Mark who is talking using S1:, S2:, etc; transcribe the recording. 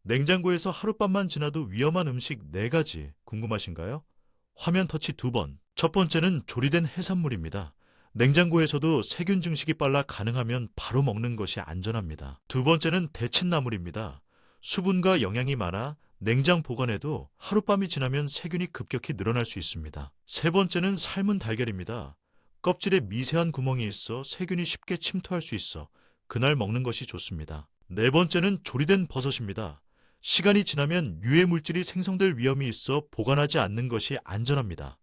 S1: 냉장고에서 하룻밤만 지나도 위험한 음식 4가지 궁금하신가요? 화면 터치 2번. 첫 번째는 조리된 해산물입니다. 냉장고에서도 세균 증식이 빨라 가능하면 바로 먹는 것이 안전합니다. 두 번째는 데친나물입니다. 수분과 영양이 많아 냉장 보관해도 하룻밤이 지나면 세균이 급격히 늘어날 수 있습니다. 세 번째는 삶은 달걀입니다. 껍질에 미세한 구멍이 있어 세균이 쉽게 침투할 수 있어 그날 먹는 것이 좋습니다. 네 번째는 조리된 버섯입니다. 시간이 지나면 유해 물질이 생성될 위험이 있어 보관하지 않는 것이 안전합니다.